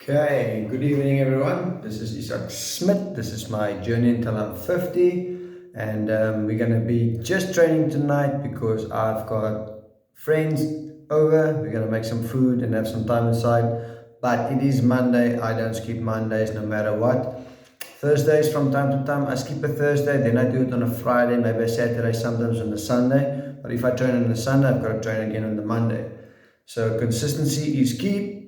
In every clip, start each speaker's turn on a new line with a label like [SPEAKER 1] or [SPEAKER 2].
[SPEAKER 1] Okay, good evening everyone. This is Isaac Smith. This is my journey until I'm 50, and we're going to be just training tonight because I've got friends over. We're going to make some food and have some time inside. But it is Monday. I don't skip Mondays no matter what. Thursdays from time to time I skip a Thursday, then I do it on a Friday, maybe a Saturday, sometimes on a Sunday. But if I train on a Sunday, I've got to train again on the Monday. So consistency is key.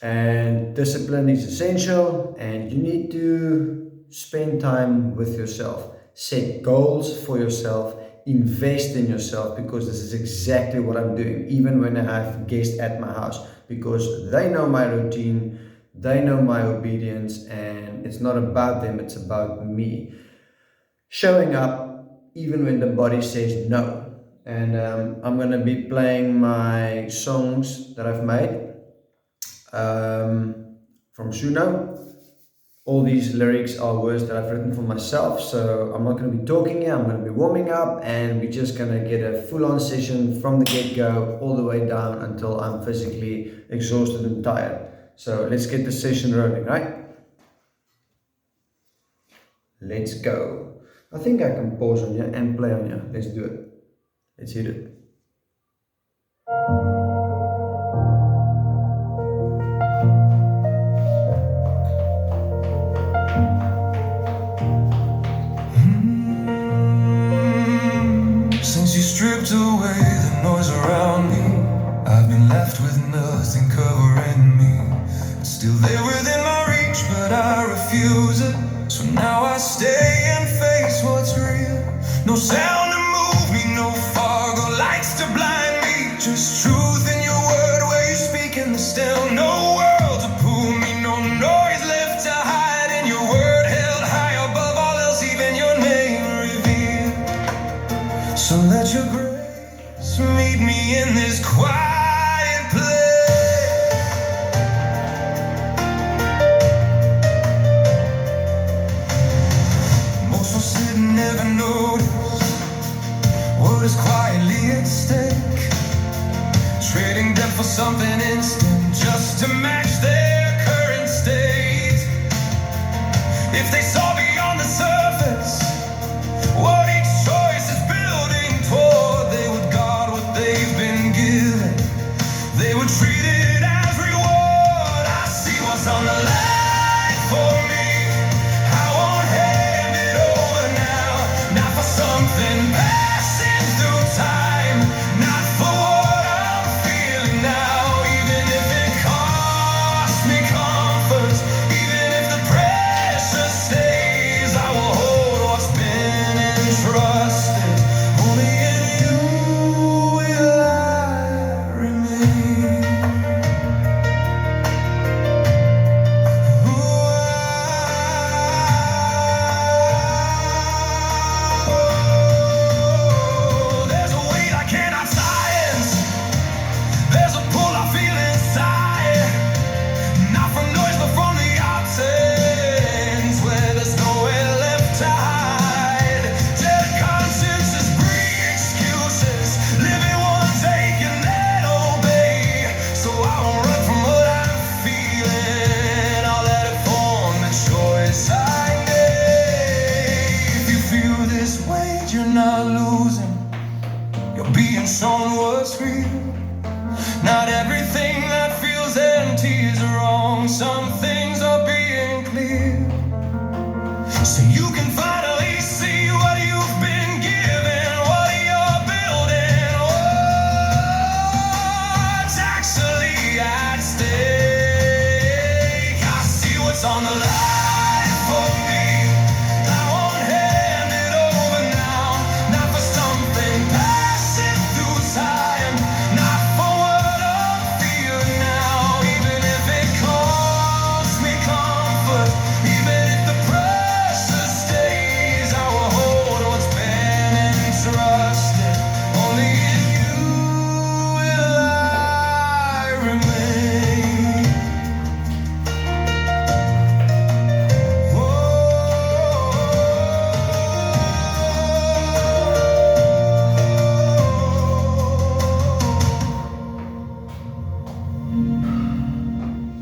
[SPEAKER 1] And discipline is essential, and you need to spend time with yourself. Set goals for yourself, invest in yourself, because this is exactly what I'm doing, even when I have guests at my house, because they know my routine, they know my obedience, and it's not about them, it's about me. Showing up even when the body says no. And I'm going to be playing my songs that I've made. From Suno. All these lyrics are words that I've written for myself, so I'm not going to be talking here, I'm going to be warming up, and we're just going to get a full-on session from the get-go all the way down until I'm physically exhausted and tired. So let's get the session rolling, right? Let's go. I think I can pause on you and play on you. Let's do it. Let's hit it.
[SPEAKER 2] Since you stripped away the noise around me, I've been left with nothing covering me. It's still there within my reach, but I refuse it. So now I stay and face what's real. No sound to move me, no fog or lights to blind me. Just truth in your word where you speak in the still. No world to pull me, no noise left to hide in your word held high above all else, even your name revealed. So let your grace meet me in this quiet place. Most will sit and never notice what is quietly at stake, trading depth for something instant just to match their current state. If they saw beyond the surface what each choice is building toward, they would guard what they've been given. They would treat it as reward. I see what's on the line for me. I won't hand it over now, not for something passing through time, not for what I'm feeling now. Even if it costs me comfort, even if the pressure stays, I will hold what's been entrusted. Only in you will I remain. There's a weight I cannot science. There's a pull I feel inside. Not from noise, but from the absence, where there's nowhere left to hide. Dead consciences bring excuses. Living one take and then obey. So I won't run from what I'm feeling. I'll let it form the choice I make. If you feel this weight, you're not losing. You're being shown what's real. Not everything that feels empty is wrong. Some things are being clear. So you can finally see what you've been given, what you're building, what's actually at stake. I see what's on the line for me. I won't hand it over now, not for something passing through time, not for what I'm feeling now. Even if it costs me comfort, even if the pressure stays, I will hold what's been entrusted. Only in you will I remain.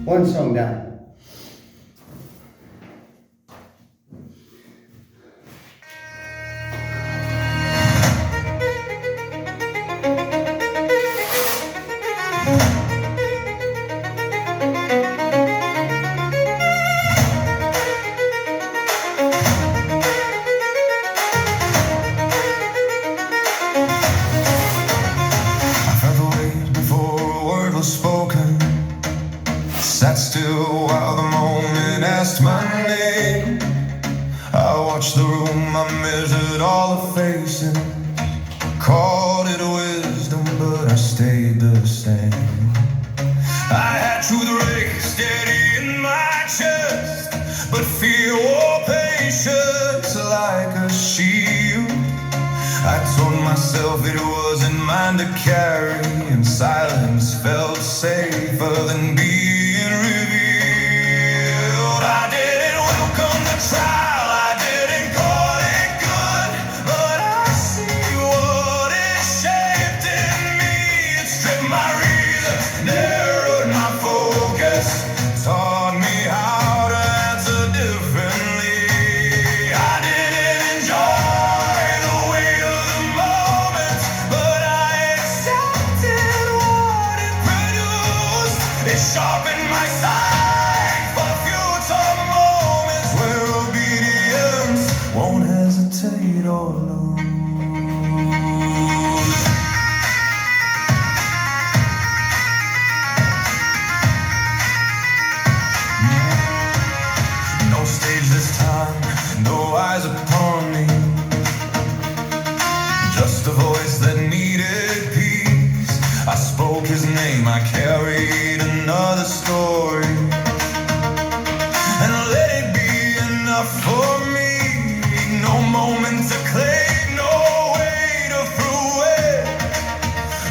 [SPEAKER 1] One song down.
[SPEAKER 2] Sat still while the moment asked my name. I watched the room, I measured all the faces. Called it wisdom, but I stayed the same. I had truth rake steady in my chest, but fear wore patience like a shield. I told myself it wasn't mine to carry, and silence felt safer than being revealed. I didn't welcome the trial, I didn't call it good, but I see what it shaped in me. It stripped my reason, narrowed my focus, taught me how to answer differently. I didn't enjoy the weight of the moment, but I accepted what it produced. It sharpened my sight for future moments where obedience won't hesitate or lose. No stage this time, no eyes upon me. Just a voice that needed peace. I spoke his name, I carried another story, and let it be enough for me. No moment to claim, no way to prove it.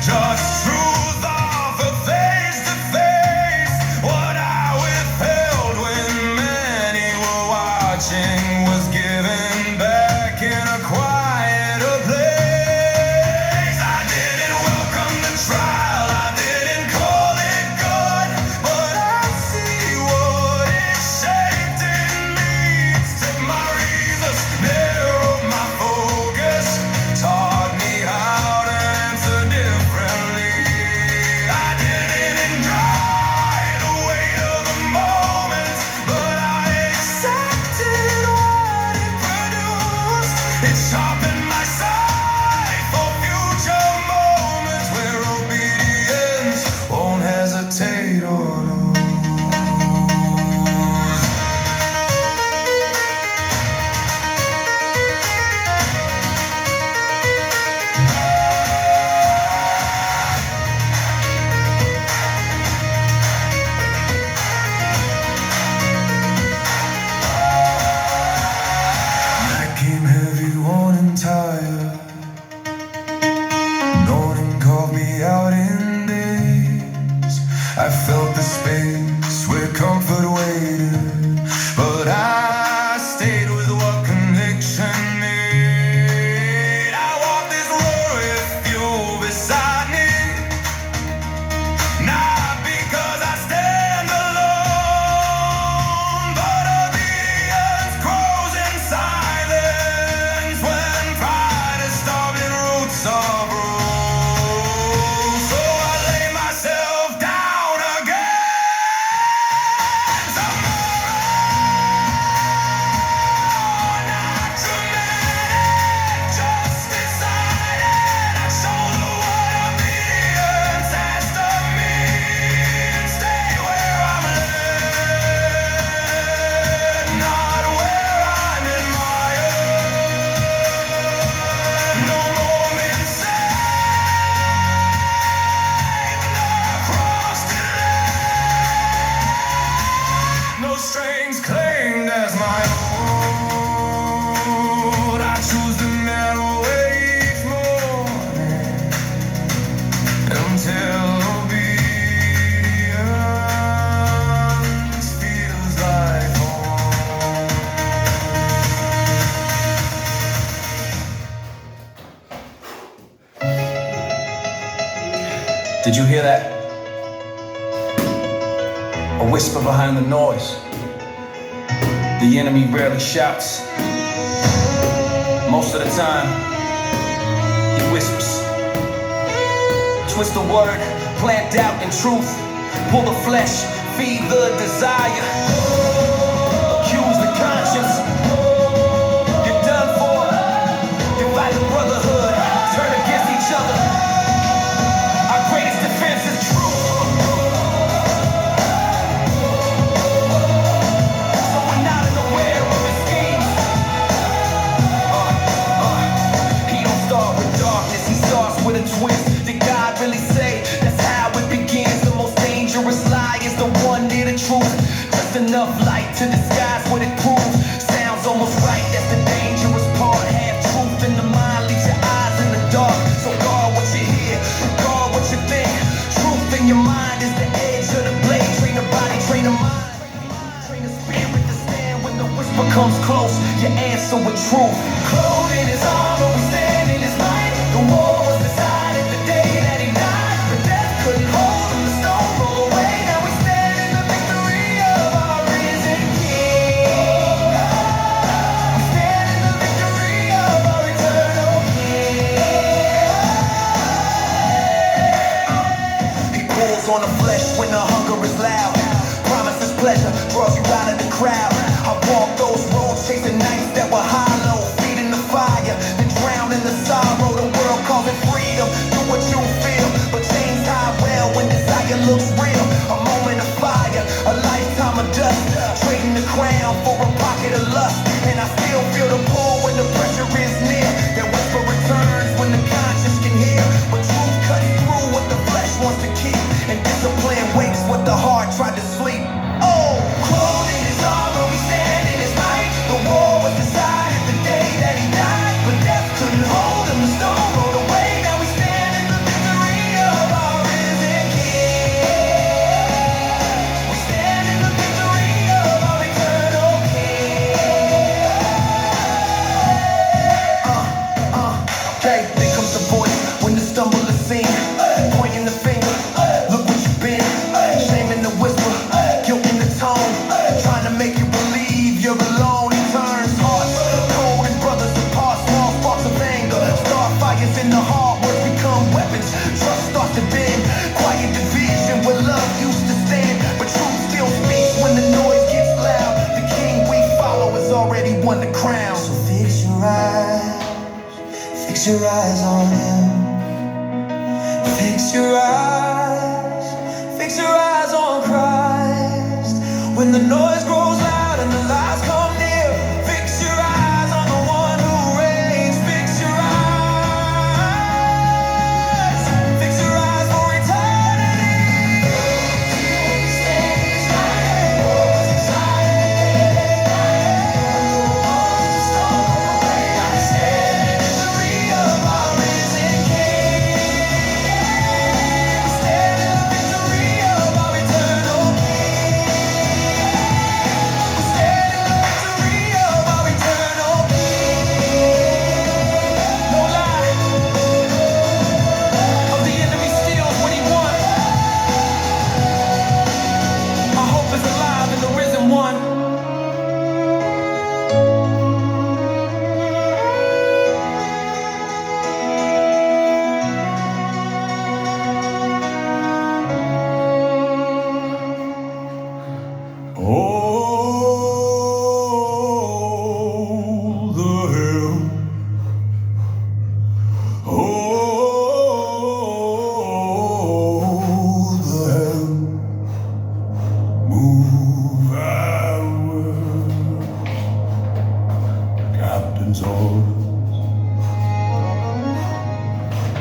[SPEAKER 2] Just truth offered face to face. What I withheld when many were watching was given back in a quieter place. I didn't welcome the trial, I didn't call it good, but I see what it shaped in me. It's took my reasons, narrowed my focus, taught me how to answer differently. I didn't enjoy the weight of the moment, but I accepted what it produced. It sharpened my sight for future moments where obedience won't hesitate or lose. Night came heavy, worn and tired. Morning called me out in days. I felt the space where comfort waited, but I stayed with what conviction made. I walk this road with you beside me, not because I stand alone, but obedience grows in silence when pride is starved in roots of rule. So I lay myself down again tomorrow. Not dramatic, just decided. I show the what obedience has to mean. Stay where I'm led, not where I'm admired. No moment saved, no cross delayed, no strings claimed as my own. I choose the narrow way each morning until obedience feels like home.
[SPEAKER 3] Did you hear that? A whisper behind the noise. The enemy rarely shouts. Most of the time, he whispers. Twist the word, plant doubt and truth. Pull the flesh, feed the desire. Accuse the conscience. You're done for. Divide the brotherhood. Turn against each other. Our greatest defense is truth. enough light to disguise what it proves. Sounds almost right, that's the dangerous part. Half truth in the mind leaves your eyes in the dark. So guard what you hear, guard what you think. Truth in your mind is the edge of the blade. Train the body, train the mind, train the spirit to stand when the whisper comes close. You answer with truth. Clothed in his armor, we stand in his light. The war was decided the day that he died. But death couldn't hold him, the stone rolled away. Now we stand in the victory of our risen King. We stand in the victory of our eternal King. He pulls on the flesh when the hunger is loud. Promises pleasure, draws you out of the crowd. I walk those roads chasing nights that were hollow. Feet in the fire, then drown in the sorrow. The world calls it freedom, do what you feel. But chains tie well when desire looks real. A moment of fire, a lifetime of dust. Trading the crown for a pocket of lust. And I still feel the pull when the pressure is near. That whisper returns when the conscience can hear. But truth cuts through what the flesh wants to keep. And discipline wakes what the heart tried to sleep. Oh, clothed in his armor, we stand in his might. The war was decided the day that he died. But death couldn't hold him, the stone rolled away. Now we stand in the victory of our risen King. We stand in the victory of our eternal King. Okay, there comes the voice when the stumble is seen. Pointing the finger, look what you've been. Shame in the whisper, guilt in the tone. Trying to make you believe you're alone. He turns hearts cold and brothers apart. Small sparks of anger, star fires in the heart. Words become weapons, trust starts to bend. Quiet division where love used to stand. But truth still speaks when the noise gets loud. The king we follow has already won the crown.
[SPEAKER 2] So fix your eyes on him. Fix your eyes on Christ. When the noise grows loud and the lies come near, fix your eyes on the one who reigns. Fix your eyes for eternity.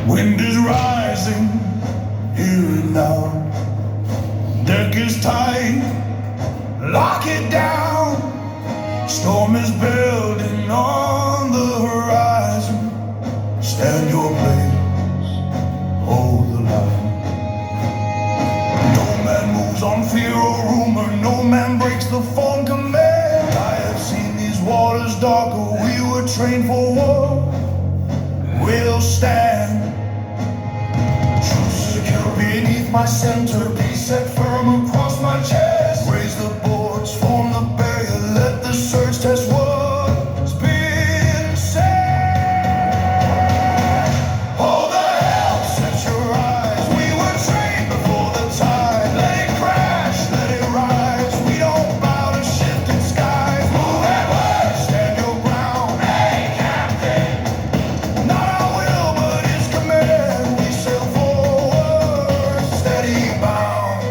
[SPEAKER 2] Wind is rising, hear it now. Deck is tight, lock it down. Storm is building on the horizon. Stand your place, hold the line. No man moves on fear or rumor, no man breaks the phone command. I have seen these waters darker, we were trained for war. We'll stand. Truth secure beneath my center, peace set firm across my chest. Raise the boards, form the barrier, let the surge test what's been said. Hold the helm, set your eyes. We were trained before the tide. Let it crash, let it rise. We don't bow to shifting skies. Move at word, stand your ground. Hey, Captain. Not our will, but his command. We sail forward, steady bound.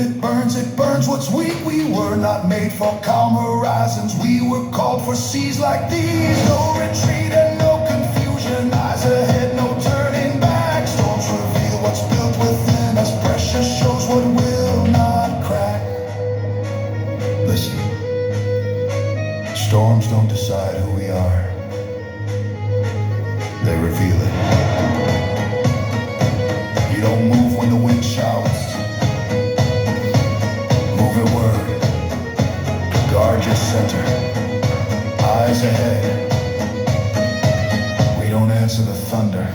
[SPEAKER 2] it burns what's weak. We were not made for calm horizons. We were called for seas like these. No retreat and no confusion. Eyes ahead, no turning back. Storms reveal what's built within us. Pressure shows what will not crack. Listen, storms don't decide who we are. They reveal it. You don't move when the wind shouts. Move it word. Guard your center. Eyes ahead. We don't answer the thunder.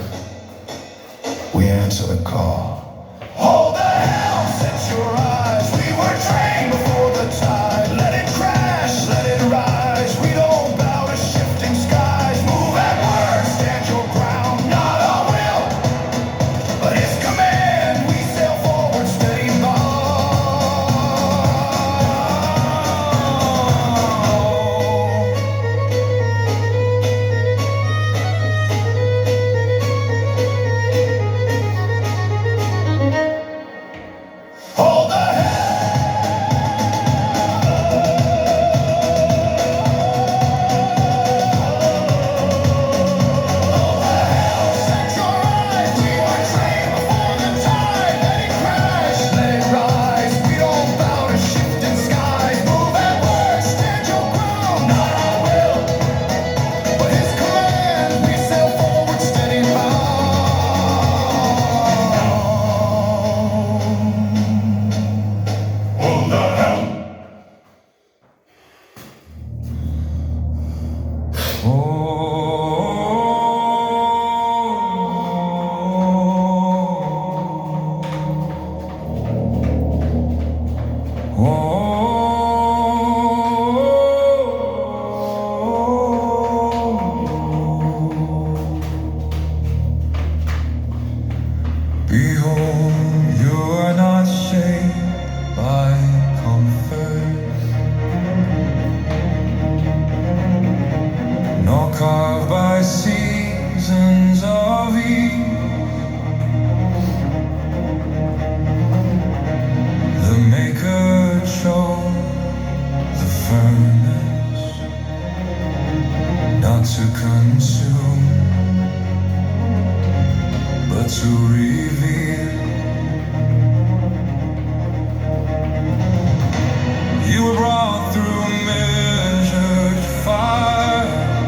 [SPEAKER 2] We answer the call. Hold the helm, set your eyes. We were trained before the tide. Let it crash, let it rise. We don't bow to shifting skies. Move at word, stand your ground. Not our will, but His command. We sail forward, steady bow. Hold the helm. Set your eyes. We were trained before the tide. Let it crash, let it rise. We don't bow to shifting skies. Move at word, stand your ground. Not our will, but His command. We sail forward, steady bow. Hold the helm. Behold, you are not shaped by comfort, nor carved by seasons of ease. The Maker chose the furnace not to consume, but to reveal. You were brought through measured fire,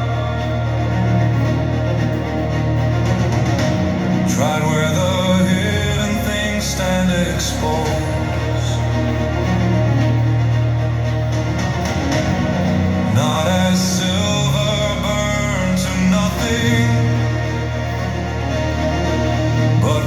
[SPEAKER 2] tried where the hidden things stand exposed. Not as silver burned to nothing, but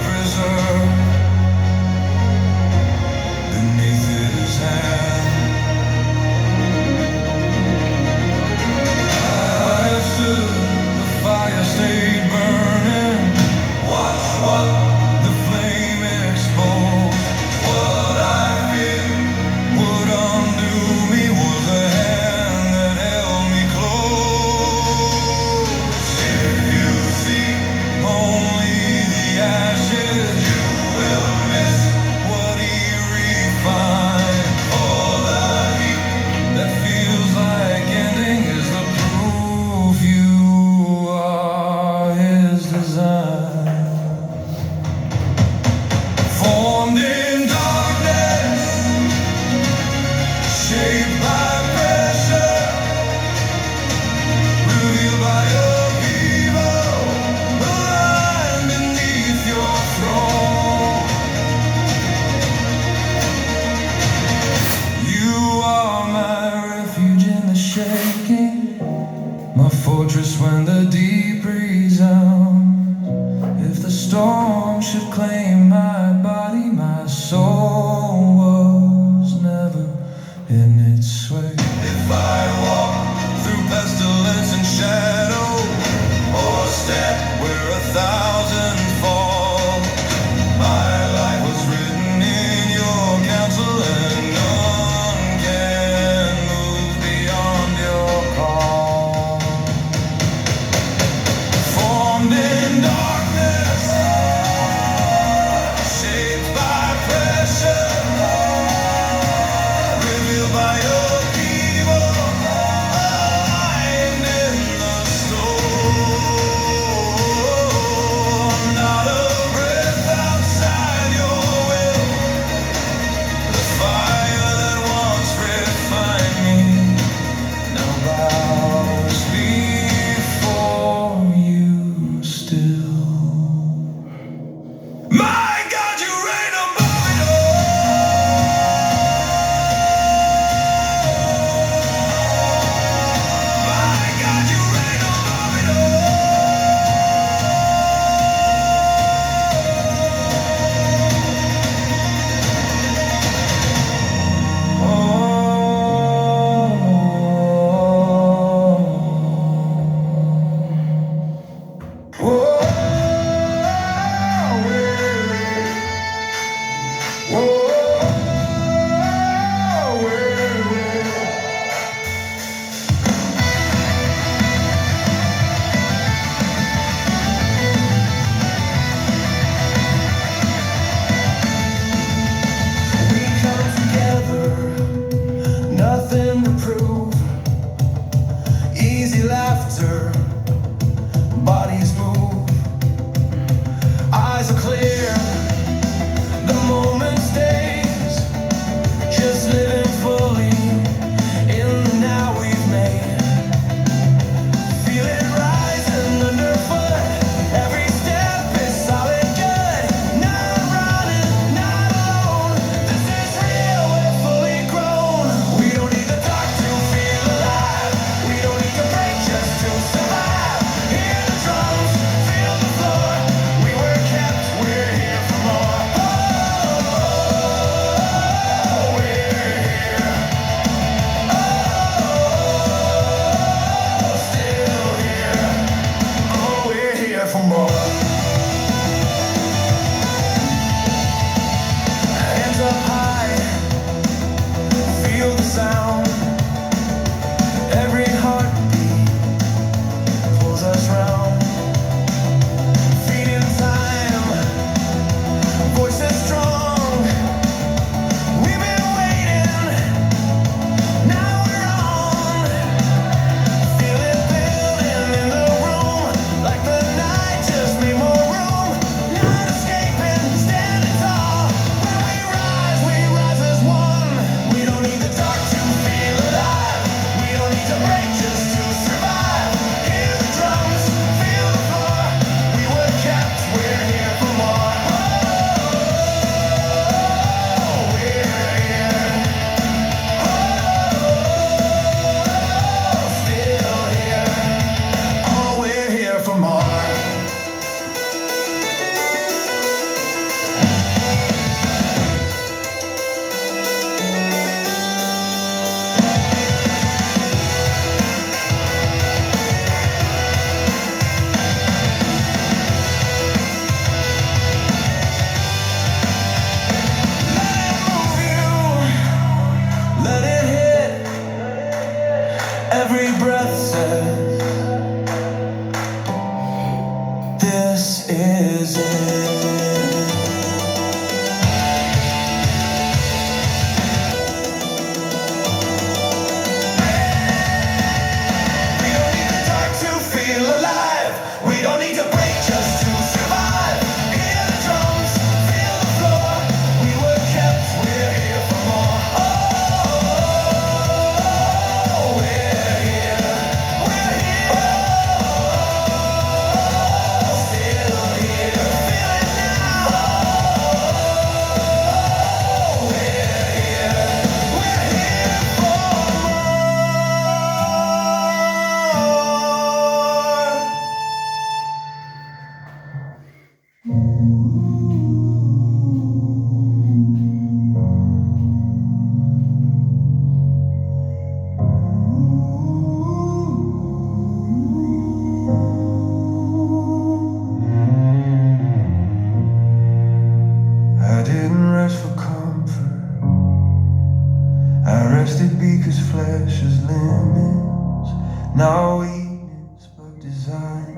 [SPEAKER 2] rested because flesh has limits, not weakness but design,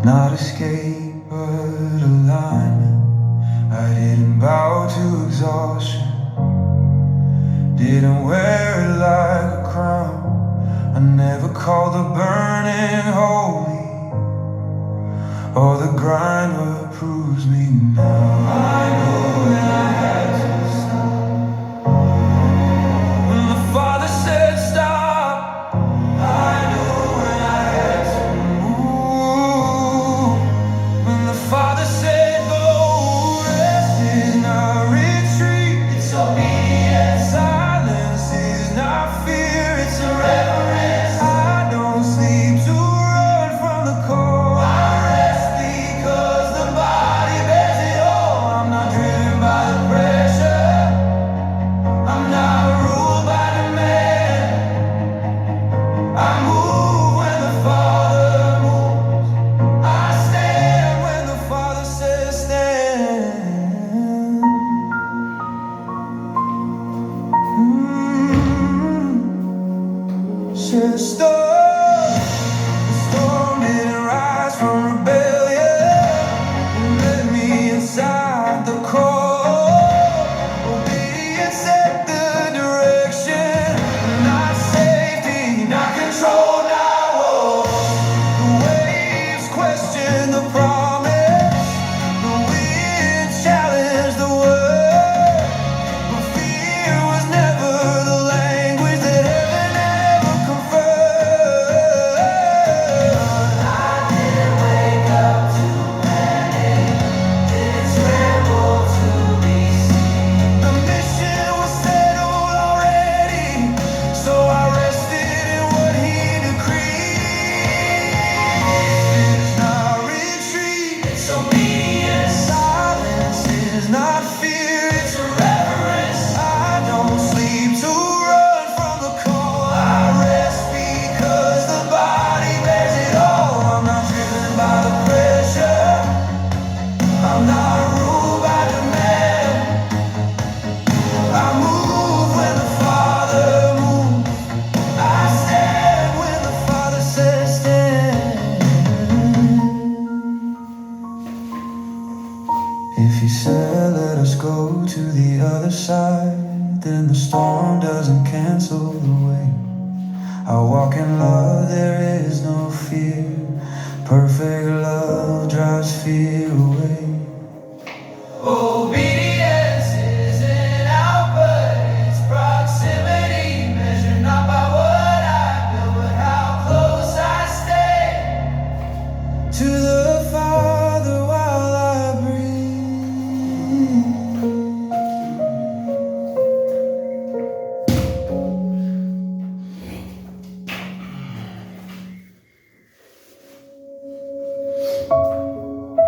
[SPEAKER 2] not escape but alignment. I didn't bow to exhaustion, didn't wear it like a crown. I never called the burning holy, or the grind what proves me now. I know when I had to stop, when the Father said stop. I know when I had to move, when the Father said go. Rest is not retreat, it's obedience. Silence is not fear, it's a reverence. I don't sleep to run from the cold. I rest because the body bears it all. I'm not driven by the pressure, I'm not ruled by demand. I move when the Father moves, I stand when the Father says stand. Says stop. The storm didn't rise from rebellion, it led me inside the cold. Obedience set the direction, not safety, not control, not war. The waves question the promise, the wind challenged the word, but fear was never the language that heaven ever conferred. I didn't wake up to panic, didn't scramble to be seen. The mission was settled already, so I rested in what He decreed. It's not retreat, it's obedience. Silence is not fear, it's a reverence. I don't sleep to run from the call. I rest because the body bears it all. I'm not driven by the pressure, I'm not ruled by demand. I move when the Father moves, I stand when the Father says stand. If He said let us go to the other side, then the storm doesn't cancel the way. I walk in love, there is no fear. Perfect love drives fear away. Obedience isn't output, it's proximity. Measured not by what I build, but how close I stay to the Father while I breathe.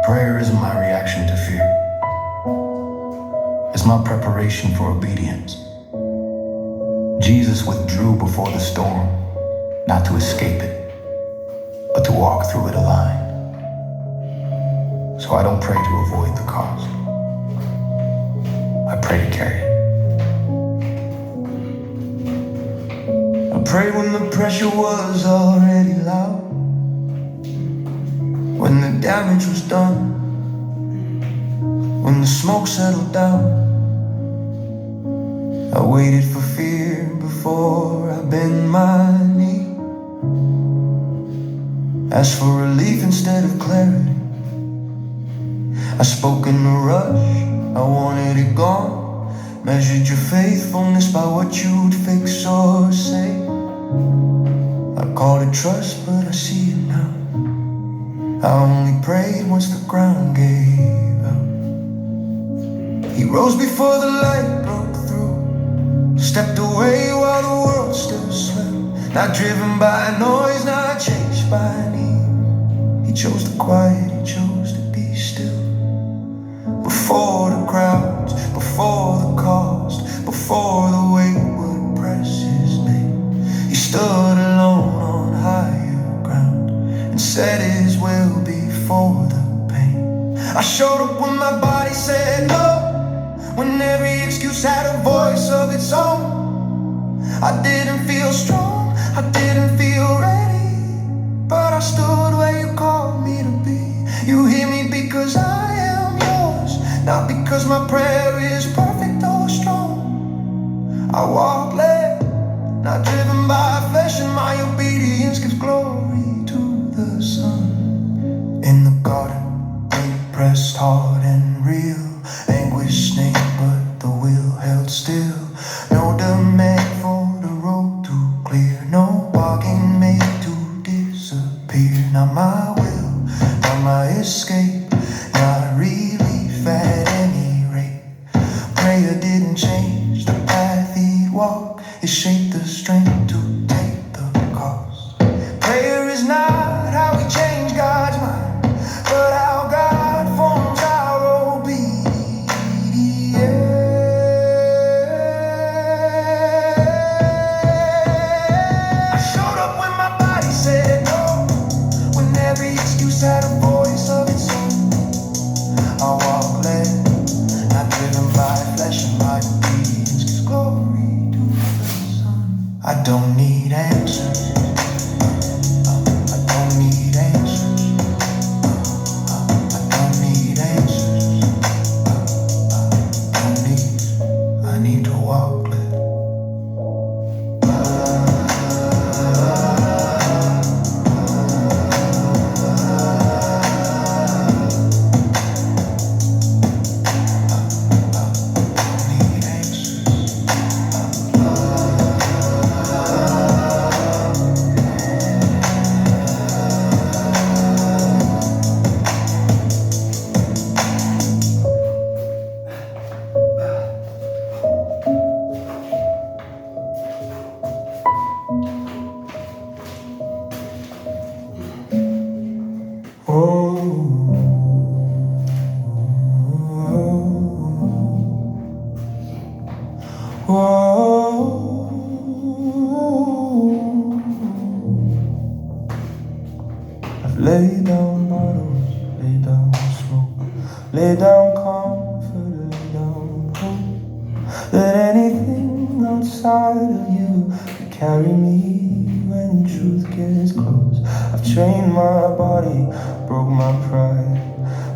[SPEAKER 2] Prayer isn't my reaction to fear, it's my preparation for obedience. Jesus withdrew before the storm, not to escape it, but to walk through it aligned. So I don't pray to avoid the cost, I pray to carry it. I prayed when the pressure was already loud, when the damage was done, when the smoke settled down. I waited for fear before I bent my knee, asked for relief instead of clarity. I spoke in a rush, I wanted it gone. Measured your faithfulness by what you'd fix or say. I called it trust, but I see it now. I only prayed once the ground gave out. He rose before the light broke through, stepped away while the world still slept. Not driven by noise, not changed by need. He chose the quiet, he chose to be still. Before the crowds, before the cost, before the weight would press his name, he stood alone on higher ground and said his will before the pain. I showed up when my body said no, when every excuse had a voice of its own. I didn't feel strong, I didn't feel ready, but I stood where you called me to be. You hear me because I am yours, not because my prayer is perfect or strong. I walk led, not driven by flesh, and my obedience gives glory to the Son. In the garden, we pressed hard and real, anguish named, but the will held still. No demand for the road to clear, no bargain made to disappear. Not my will, not my escape, not relief at any rate. Prayer didn't change the path he'd walk, it shaped the strength to take the cost. Prayer is not how we change God's mind, but how God forms our obedience. I showed up when my body said no, when every excuse had a voice of its own. I walk led, not driven by flesh, and my obedience gives glory to the Son. I don't need answers, I don't need answers, I don't need answers, I need to walk led. Need answers. I've laid down bottles, laid down smoke, laid down comfort, laid down hope. Let anything outside of you carry me when truth gets close. I've trained my body, broke my pride,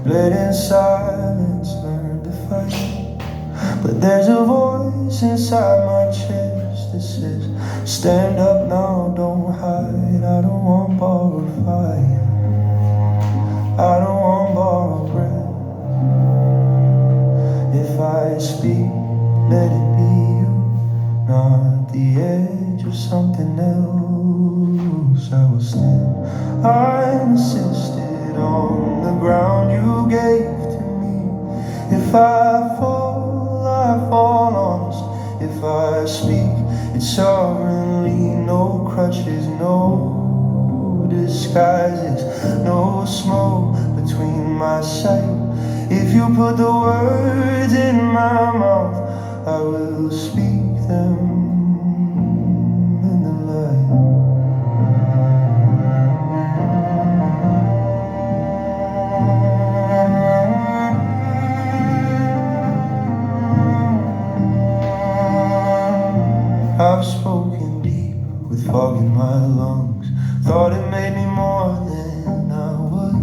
[SPEAKER 2] bled in silence, learned to fight. But there's a voice inside my chest that says, stand up now, don't hide. I don't want borrowed fire, I don't want borrowed breath. If I speak, let it be you, not the edge of something else. I will stand, I'm insisted on the ground you gave to me. If I fall honest. If I speak, it's sovereignly, no crutches, no disguises, no smoke between my sight. If you put the words in my mouth, I will speak them in the light. I've spoken deep with fog in my lungs, thought it made me more than I was.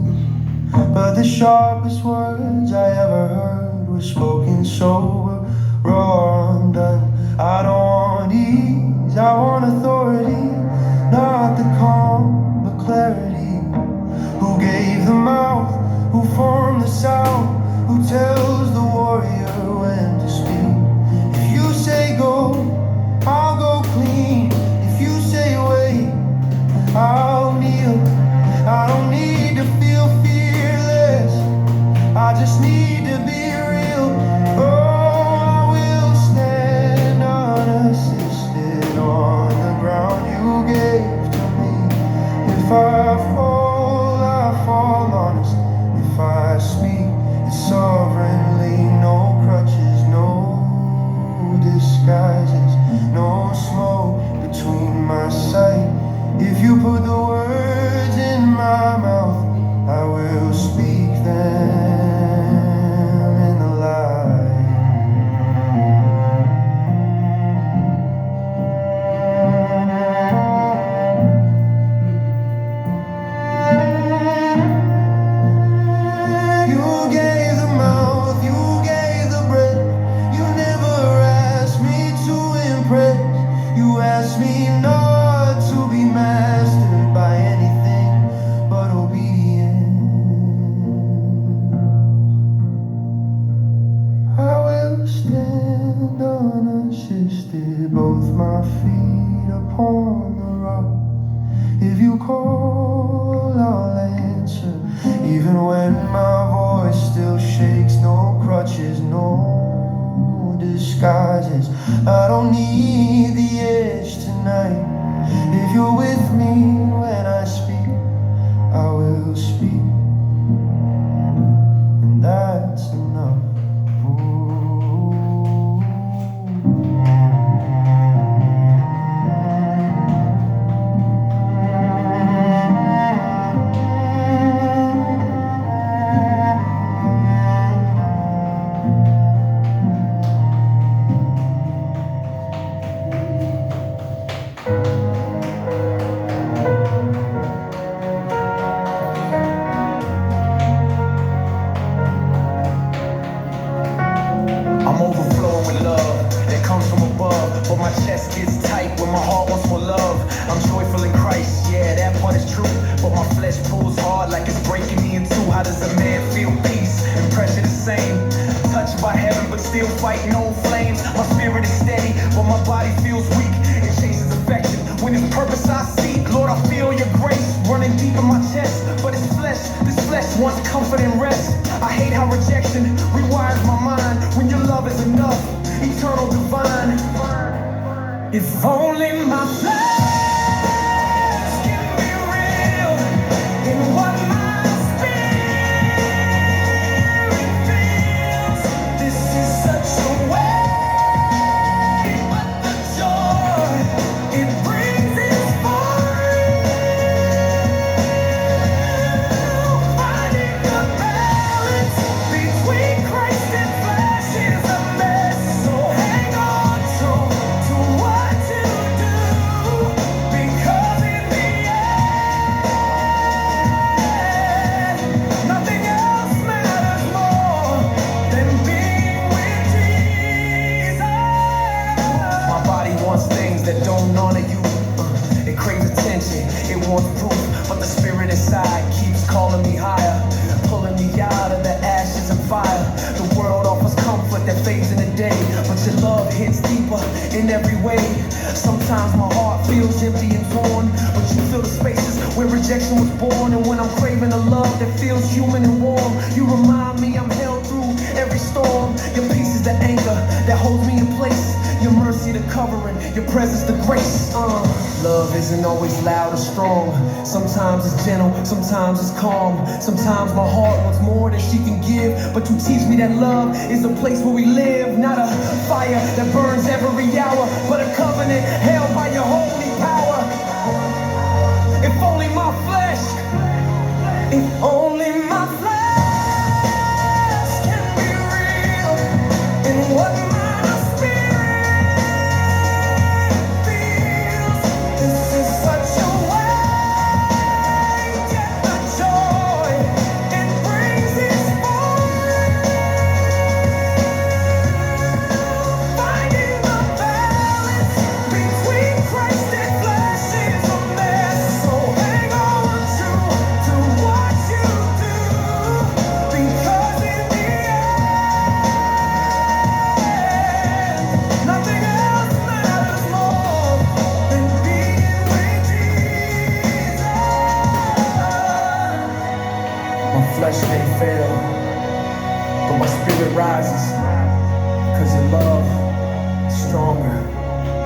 [SPEAKER 2] But the sharpest words I ever heard were spoken sober, raw, undone. I don't want ease, I want authority, not the calm, but clarity. Who gave the mouth, who formed the sound, who tells the warrior when to speak. If you say go, I'll go clean. If you say wait, I'll kneel. I don't need to feel fearless, I just need to be real. Oh, I will stand unassisted on the ground you gave to me. If I fall honest. If I speak, it's sovereignly, no crutches, no disguises, no smoke between my sight. If you put the words in my mouth, I will speak them in the light. teach me not to be mastered by anything but obedience. I will stand unassisted, both my feet upon the rock. If you call, I'll answer, even when my voice still shakes. No crutches, no disguises. I don't need the edge tonight. If you're with me when I speak, I will speak, and that's enough.
[SPEAKER 3] I'm overflowing with love that comes from above, but my chest gets tight when my heart wants more love. I'm joyful in Christ, yeah, that part is true, but my flesh pulls hard like it's breaking me in two. How does a man feel peace and pressure the same? Touched by heaven, but still fighting old flames. My spirit is steady, but my body feels weak. It chases affection when it's purpose I seek. Lord, I feel your grace running deep in my chest, but it's flesh. This flesh wants comfort and rest. I hate how rejection rewires my mind when your love is enough, eternal, divine. If only my flesh can be real in what my spirit feels. This is such a way, but the joy it brings is for real. Finding the balance between Christ and flesh is a mess. So hang on to what you do, because in the end, nothing else matters more than being with Jesus. My body wants things that don't honor you. It craves attention, it wants proof, but the spirit inside keeps calling me higher, pulling me out of the ashes and fire. The world offers comfort that fades in a day, but your love hits deeper in every way. Sometimes my heart feels empty and torn, but you fill the spaces where rejection was born. And when I'm craving a love that feels human and warm, you remind me I'm held through every storm. Your peace is the anchor that holds me in place, your mercy the covering, your presence the grace. Love isn't always loud or strong. Sometimes it's gentle, sometimes it's calm. Sometimes my heart wants more than she can give, but you teach me that love is a place where we live, not a fire that burns every hour, but a covenant held by your holy power. If only my flesh, if only my flesh can be real in what my spirit feels. This is such a way, yet the joy it brings is for real. Finding the balance between Christ and flesh is a mess. So hang on to what you do, because in the end, nothing else matters more than being with Jesus. My flesh may fail, but my spirit rises, cause your love is stronger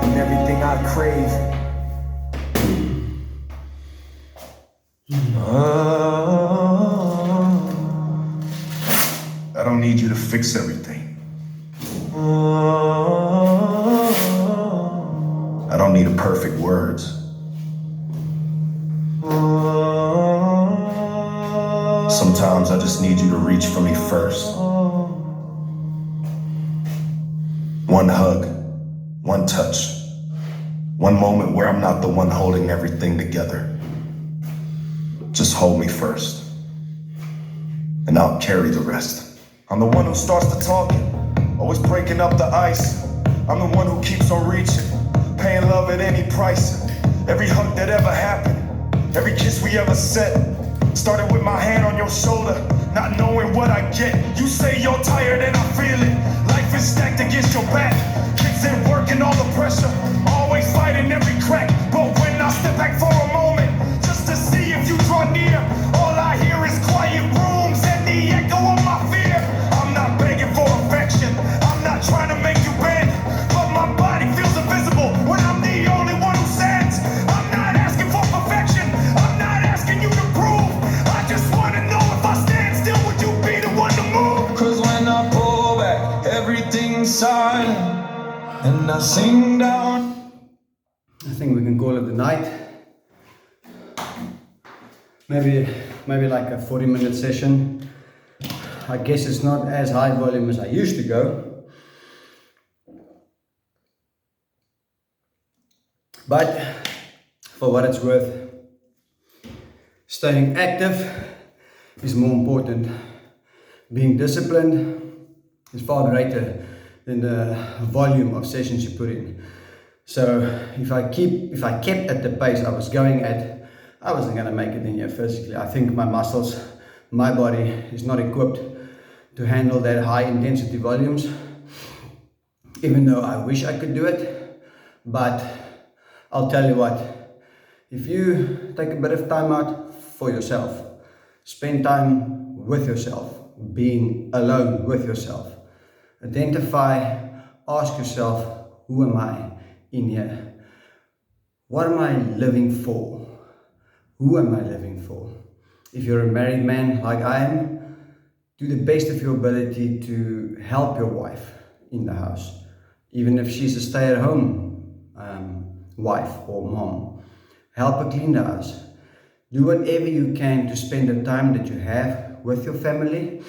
[SPEAKER 3] than everything I crave.
[SPEAKER 2] I don't need you to fix everything. I don't need a perfect words. Sometimes I just need you to reach for me first. One hug, one touch, one moment where I'm not the one holding everything together. Just hold me first, and I'll carry the rest. I'm the one who starts the talking, always breaking up the ice. I'm the one who keeps on reaching, paying love at any price. Every hug that ever happened, every kiss we ever said, started with my hand on your shoulder, not knowing what I get. You say you're tired and I feel it. Life is stacked against your back. Kids at work and all the pressure, always fighting every crack. But when I step back for a moment, just to see if you draw near, all I hear is quiet rooms and the echo of my fear. I'm not begging for affection, I'm not trying to make you bend, but my body feels invisible when I'm the only one who stands. I'm not asking for perfection, I'm not asking you to prove. I just wanna know if I stand still, would you be the one to move? Cause when I pull back, everything's silent, and I sing down.
[SPEAKER 1] I think we can call it a night. Maybe like a 40-minute session. I guess it's not as high volume as I used to go. But for what it's worth, staying active is more important. Being disciplined is far greater than the volume of sessions you put in. So if I kept at the pace I was going at, I wasn't going to make it in here physically. I think my muscles, my body is not equipped to handle that high intensity volumes, even though I wish I could do it. But I'll tell you what, if you take a bit of time out for yourself, spend time with yourself, being alone with yourself, identify, ask yourself, who am I in here? What am I living for? Who am I living for? If you're a married man like I am, do the best of your ability to help your wife in the house, even if she's a stay-at-home wife or mom. Help her clean the house. Do whatever you can to spend the time that you have with your family,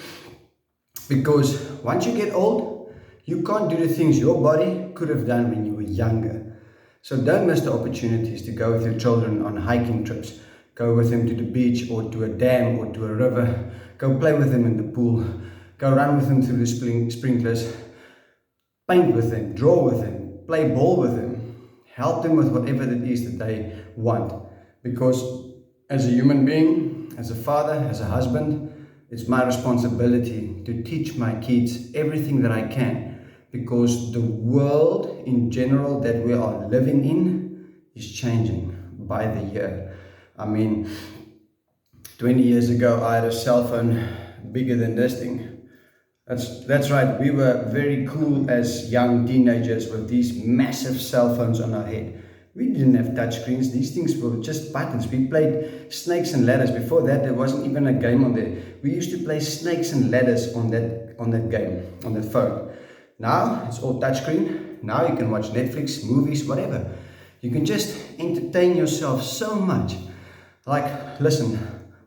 [SPEAKER 1] because once you get old, you can't do the things your body could have done when you were younger. So don't miss the opportunities to go with your children on hiking trips. Go with them to the beach or to a dam or to a river. Go play with them in the pool. Go run with them through the sprinklers. Paint with them, draw with them, play ball with them. Help them with whatever it is that they want. Because as a human being, as a father, as a husband, it's my responsibility to teach my kids everything that I can. Because the world in general that we are living in is changing by the year. I mean, 20 years ago, I had a cell phone bigger than this thing. That's right, we were very cool as young teenagers with these massive cell phones on our head. We didn't have touchscreens, these things were just buttons. We played snakes and ladders. Before that, there wasn't even a game on there. We used to play snakes and ladders on that game, on that phone. Now, it's all touchscreen. Now you can watch Netflix, movies, whatever. You can just entertain yourself so much. Like, listen,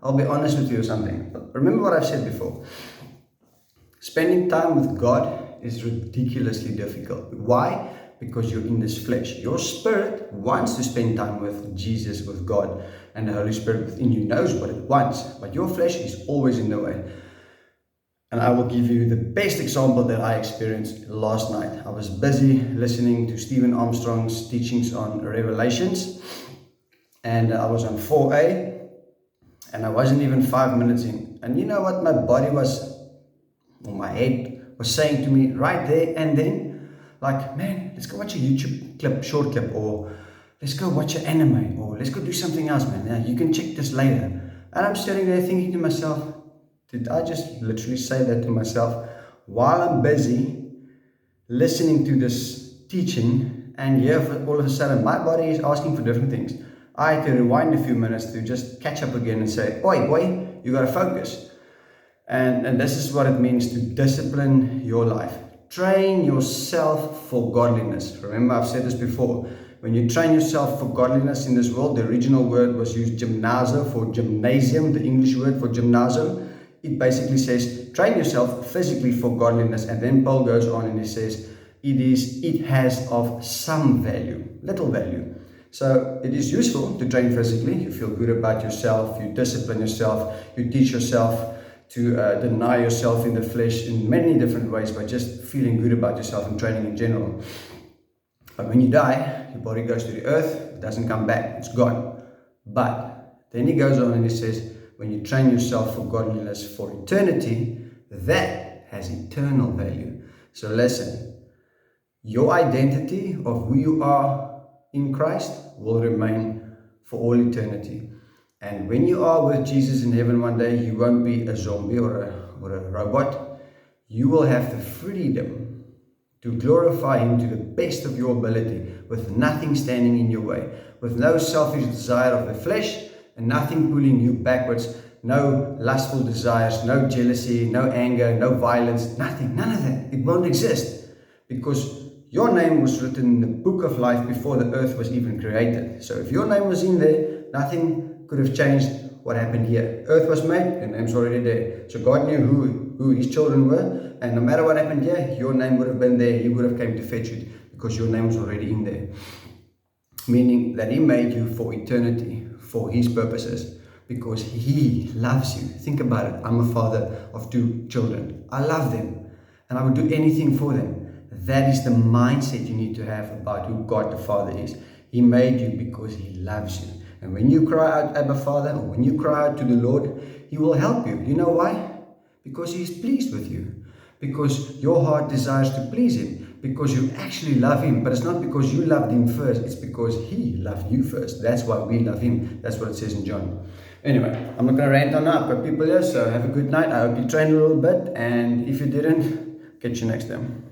[SPEAKER 1] I'll be honest with you or something. Remember what I've said before. Spending time with God is ridiculously difficult. Why? Because you're in this flesh. Your spirit wants to spend time with Jesus, with God, and the Holy Spirit within you knows what it wants. But your flesh is always in the way. And I will give you the best example that I experienced last night. I was busy listening to Stephen Armstrong's teachings on Revelations. And I was on 4A, and I wasn't even 5 minutes in. And you know what my body was, or my head was saying to me right there and then? Like, man, let's go watch a YouTube clip, short clip, or let's go watch an anime, or let's go do something else, man. Yeah, you can check this later. And I'm sitting there thinking to myself, did I just literally say that to myself while I'm busy listening to this teaching, and here all of a sudden my body is asking for different things. I had to rewind a few minutes to just catch up again and say, oi boy, you gotta focus. And this is what it means to discipline your life. Train yourself for godliness. Remember, I've said this before. When you train yourself for godliness in this world, the original word was used gymnazo for gymnasium, the English word for gymnasium. It basically says, train yourself physically for godliness. And then Paul goes on and he says, it has of some value, little value. So it is useful to train physically. You feel good about yourself, you discipline yourself, you teach yourself to deny yourself in the flesh in many different ways by just feeling good about yourself and training in general. But when you die, your body goes to the earth, it doesn't come back, it's gone. But then he goes on and he says, when you train yourself for godliness for eternity, that has eternal value. So listen, your identity of who you are in Christ will remain for all eternity. And when you are with Jesus in heaven one day, you won't be a zombie or a robot. You will have the freedom to glorify Him to the best of your ability, with nothing standing in your way, with no selfish desire of the flesh and nothing pulling you backwards, no lustful desires, no jealousy, no anger, no violence, nothing, none of that. It won't exist, because your name was written in the book of life before the earth was even created. So if your name was in there, nothing could have changed what happened here. Earth was made, your name's already there. So God knew who His children were, and no matter what happened here, your name would have been there. He would have came to fetch you, because your name was already in there. Meaning that He made you for eternity, for His purposes, because He loves you. Think about it. I'm a father of 2 children. I love them, and I would do anything for them. That is the mindset you need to have about who God the Father is. He made you because He loves you. And when you cry out, Abba Father, or when you cry out to the Lord, He will help you. You know why? Because He is pleased with you. Because your heart desires to please Him. Because you actually love Him. But it's not because you loved Him first. It's because He loved you first. That's why we love Him. That's what it says in John. Anyway, I'm not going to rant on now. I've got people here, so have a good night. I hope you trained a little bit. And if you didn't, catch you next time.